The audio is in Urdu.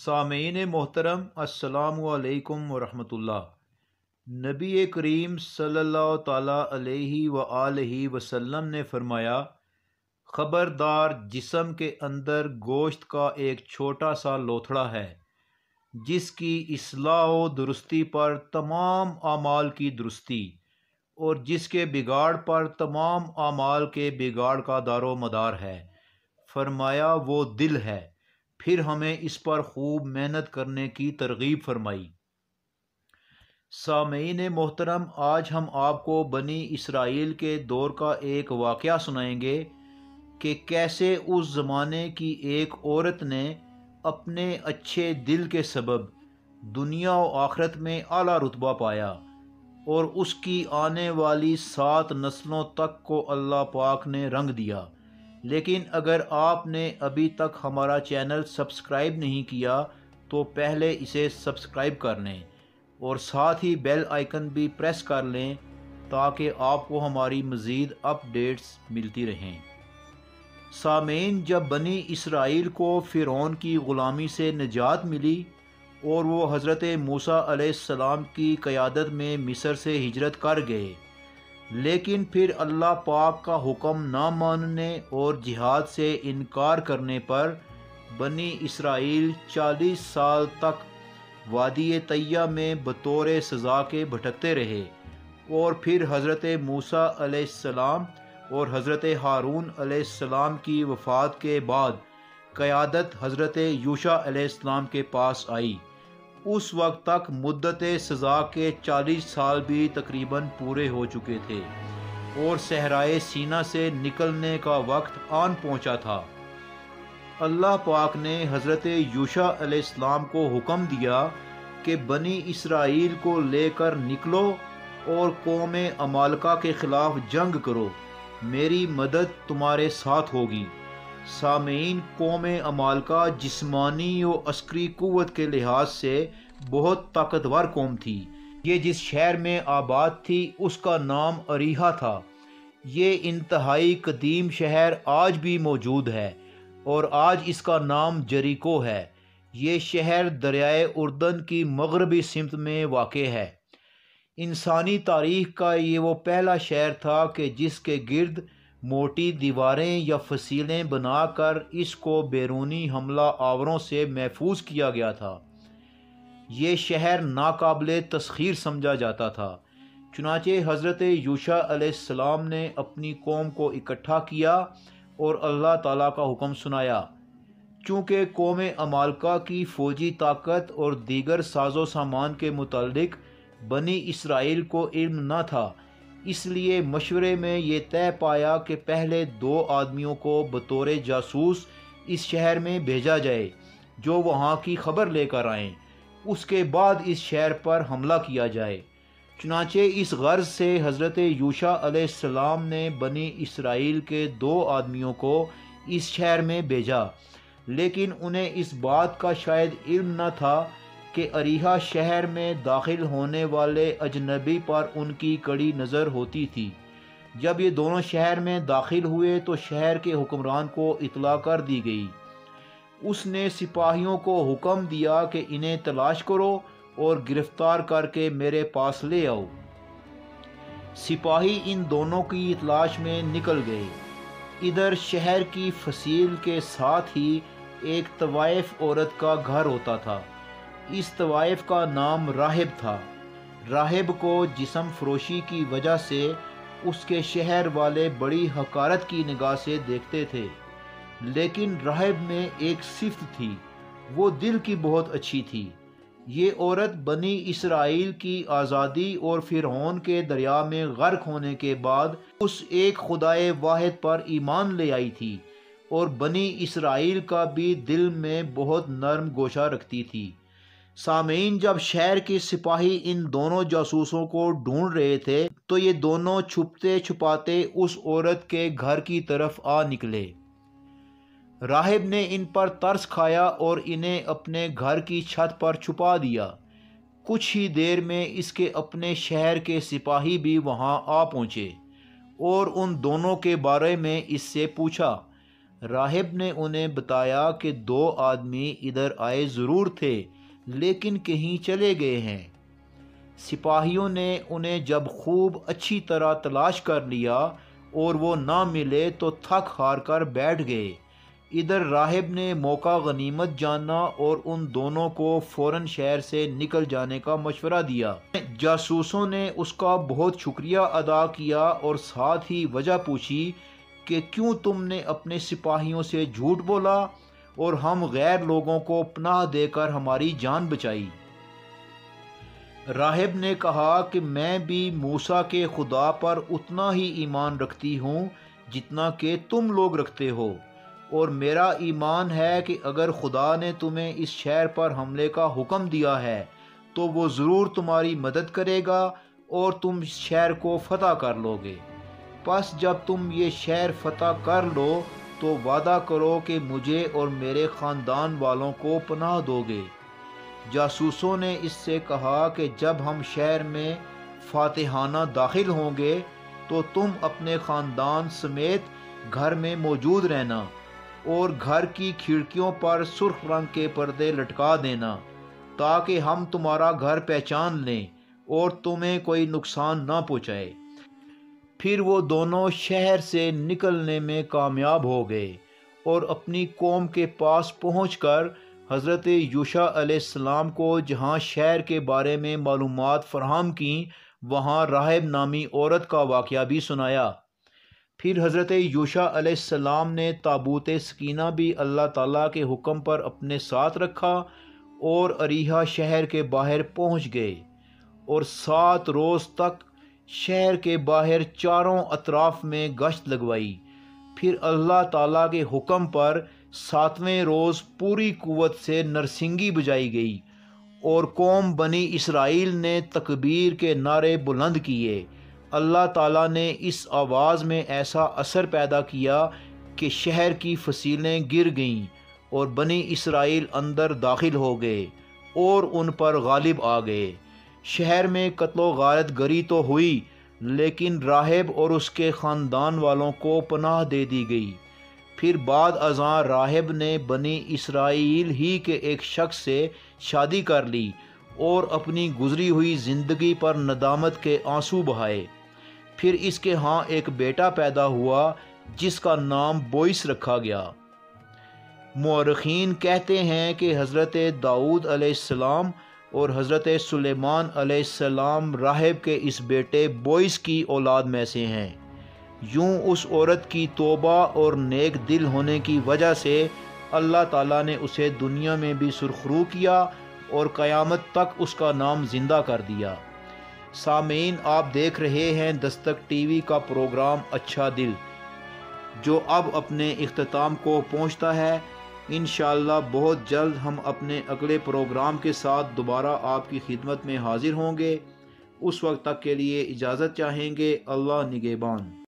سامعین محترم، السلام علیکم ورحمۃ اللہ۔ نبی کریم صلی اللہ تعالیٰ علیہ وآلہ وسلم نے فرمایا، خبردار، جسم کے اندر گوشت کا ایک چھوٹا سا لوتھڑا ہے جس کی اصلاح و درستی پر تمام اعمال کی درستی اور جس کے بگاڑ پر تمام اعمال کے بگاڑ کا دار و مدار ہے۔ فرمایا وہ دل ہے۔ پھر ہمیں اس پر خوب محنت کرنے کی ترغیب فرمائی۔ سامعین محترم، آج ہم آپ کو بنی اسرائیل کے دور کا ایک واقعہ سنائیں گے کہ کیسے اس زمانے کی ایک عورت نے اپنے اچھے دل کے سبب دنیا و آخرت میں اعلیٰ رتبہ پایا، اور اس کی آنے والی 7 نسلوں تک کو اللہ پاک نے رنگ دیا۔ لیکن اگر آپ نے ابھی تک ہمارا چینل سبسکرائب نہیں کیا تو پہلے اسے سبسکرائب کر لیں اور ساتھ ہی بیل آئیکن بھی پریس کر لیں تاکہ آپ کو ہماری مزید اپ ڈیٹس ملتی رہیں۔ سامعین، جب بنی اسرائیل کو فرعون کی غلامی سے نجات ملی اور وہ حضرت موسیٰ علیہ السلام کی قیادت میں مصر سے ہجرت کر گئے، لیکن پھر اللہ پاک کا حکم نہ ماننے اور جہاد سے انکار کرنے پر بنی اسرائیل 40 سال تک وادی طیہ میں بطور سزا کے بھٹکتے رہے، اور پھر حضرت موسیٰ علیہ السلام اور حضرت ہارون علیہ السلام کی وفات کے بعد قیادت حضرت یوشع علیہ السلام کے پاس آئی۔ اس وقت تک مدت سزا کے 40 سال بھی تقریباً پورے ہو چکے تھے اور صحرائے سینا سے نکلنے کا وقت آن پہنچا تھا۔ اللہ پاک نے حضرت یوشع علیہ السلام کو حکم دیا کہ بنی اسرائیل کو لے کر نکلو اور قوم عمالقہ کے خلاف جنگ کرو، میری مدد تمہارے ساتھ ہوگی۔ سامعین، قوم عمالقہ جسمانی و عسکری قوت کے لحاظ سے بہت طاقتور قوم تھی۔ یہ جس شہر میں آباد تھی اس کا نام اریحا تھا۔ یہ انتہائی قدیم شہر آج بھی موجود ہے اور آج اس کا نام جریکو ہے۔ یہ شہر دریائے اردن کی مغربی سمت میں واقع ہے۔ انسانی تاریخ کا یہ وہ پہلا شہر تھا کہ جس کے گرد موٹی دیواریں یا فصیلیں بنا کر اس کو بیرونی حملہ آوروں سے محفوظ کیا گیا تھا۔ یہ شہر ناقابل تسخیر سمجھا جاتا تھا۔ چنانچہ حضرت یوشع علیہ السلام نے اپنی قوم کو اکٹھا کیا اور اللہ تعالیٰ کا حکم سنایا۔ چونکہ قوم عمالقہ کی فوجی طاقت اور دیگر ساز و سامان کے متعلق بنی اسرائیل کو علم نہ تھا، اس لیے مشورے میں یہ طے پایا کہ پہلے 2 آدمیوں کو بطور جاسوس اس شہر میں بھیجا جائے جو وہاں کی خبر لے کر آئیں، اس کے بعد اس شہر پر حملہ کیا جائے۔ چنانچہ اس غرض سے حضرت یوشع علیہ السلام نے بنی اسرائیل کے 2 آدمیوں کو اس شہر میں بھیجا، لیکن انہیں اس بات کا شاید علم نہ تھا کہ اریحا شہر میں داخل ہونے والے اجنبی پر ان کی کڑی نظر ہوتی تھی۔ جب یہ دونوں شہر میں داخل ہوئے تو شہر کے حکمران کو اطلاع کر دی گئی۔ اس نے سپاہیوں کو حکم دیا کہ انہیں تلاش کرو اور گرفتار کر کے میرے پاس لے آؤ۔ سپاہی ان دونوں کی تلاش میں نکل گئے۔ ادھر شہر کی فصیل کے ساتھ ہی ایک طوائف عورت کا گھر ہوتا تھا۔ اس طوائف کا نام راہب تھا۔ راہب کو جسم فروشی کی وجہ سے اس کے شہر والے بڑی حقارت کی نگاہ سے دیکھتے تھے، لیکن راہب میں ایک صفت تھی، وہ دل کی بہت اچھی تھی۔ یہ عورت بنی اسرائیل کی آزادی اور فرعون کے دریا میں غرق ہونے کے بعد اس ایک خدائے واحد پر ایمان لے آئی تھی اور بنی اسرائیل کا بھی دل میں بہت نرم گوشہ رکھتی تھی۔ سامعین، جب شہر کے سپاہی ان دونوں جاسوسوں کو ڈھونڈ رہے تھے تو یہ دونوں چھپتے چھپاتے اس عورت کے گھر کی طرف آ نکلے۔ راہب نے ان پر ترس کھایا اور انہیں اپنے گھر کی چھت پر چھپا دیا۔ کچھ ہی دیر میں اس کے اپنے شہر کے سپاہی بھی وہاں آ پہنچے اور ان دونوں کے بارے میں اس سے پوچھا۔ راہب نے انہیں بتایا کہ 2 آدمی ادھر آئے ضرور تھے لیکن کہیں چلے گئے ہیں۔ سپاہیوں نے انہیں جب خوب اچھی طرح تلاش کر لیا اور وہ نہ ملے تو تھک ہار کر بیٹھ گئے۔ ادھر راہب نے موقع غنیمت جانا اور ان دونوں کو فوراً شہر سے نکل جانے کا مشورہ دیا۔ جاسوسوں نے اس کا بہت شکریہ ادا کیا اور ساتھ ہی وجہ پوچھی کہ کیوں تم نے اپنے سپاہیوں سے جھوٹ بولا اور ہم غیر لوگوں کو پناہ دے کر ہماری جان بچائی۔ راہب نے کہا کہ میں بھی موسیٰ کے خدا پر اتنا ہی ایمان رکھتی ہوں جتنا کہ تم لوگ رکھتے ہو، اور میرا ایمان ہے کہ اگر خدا نے تمہیں اس شہر پر حملے کا حکم دیا ہے تو وہ ضرور تمہاری مدد کرے گا اور تم اس شہر کو فتح کر لو گے۔ پس جب تم یہ شہر فتح کر لو تو وعدہ کرو کہ مجھے اور میرے خاندان والوں کو پناہ دو گے۔ جاسوسوں نے اس سے کہا کہ جب ہم شہر میں فاتحانہ داخل ہوں گے تو تم اپنے خاندان سمیت گھر میں موجود رہنا اور گھر کی کھڑکیوں پر سرخ رنگ کے پردے لٹکا دینا تاکہ ہم تمہارا گھر پہچان لیں اور تمہیں کوئی نقصان نہ پہنچائے۔ پھر وہ دونوں شہر سے نکلنے میں کامیاب ہو گئے اور اپنی قوم کے پاس پہنچ کر حضرت یوشع علیہ السلام کو جہاں شہر کے بارے میں معلومات فراہم کیں وہاں راہب نامی عورت کا واقعہ بھی سنایا۔ پھر حضرت یوشع علیہ السلام نے تابوت سکینہ بھی اللہ تعالیٰ کے حکم پر اپنے ساتھ رکھا اور اریحا شہر کے باہر پہنچ گئے اور 7 روز تک شہر کے باہر چاروں اطراف میں گشت لگوائی۔ پھر اللہ تعالیٰ کے حکم پر 7ویں روز پوری قوت سے نرسنگی بجائی گئی اور قوم بنی اسرائیل نے تکبیر کے نعرے بلند کیے۔ اللہ تعالیٰ نے اس آواز میں ایسا اثر پیدا کیا کہ شہر کی فصیلیں گر گئیں اور بنی اسرائیل اندر داخل ہو گئے اور ان پر غالب آ گئے۔ شہر میں قتل و غارت گری تو ہوئی لیکن راہب اور اس کے خاندان والوں کو پناہ دے دی گئی۔ پھر بعد ازاں راہب نے بنی اسرائیل ہی کے ایک شخص سے شادی کر لی اور اپنی گزری ہوئی زندگی پر ندامت کے آنسو بہائے۔ پھر اس کے ہاں ایک بیٹا پیدا ہوا جس کا نام بوئس رکھا گیا۔ مورخین کہتے ہیں کہ حضرت داؤد علیہ السلام اور حضرت سلیمان علیہ السلام راہب کے اس بیٹے بوئس کی اولاد میں سے ہیں۔ یوں اس عورت کی توبہ اور نیک دل ہونے کی وجہ سے اللہ تعالیٰ نے اسے دنیا میں بھی سرخرو کیا اور قیامت تک اس کا نام زندہ کر دیا۔ سامعین، آپ دیکھ رہے ہیں دستک ٹی وی کا پروگرام اچھا دل، جو اب اپنے اختتام کو پہنچتا ہے۔ انشاءاللہ بہت جلد ہم اپنے اگلے پروگرام کے ساتھ دوبارہ آپ کی خدمت میں حاضر ہوں گے۔ اس وقت تک کے لیے اجازت چاہیں گے۔ اللہ نگہبان۔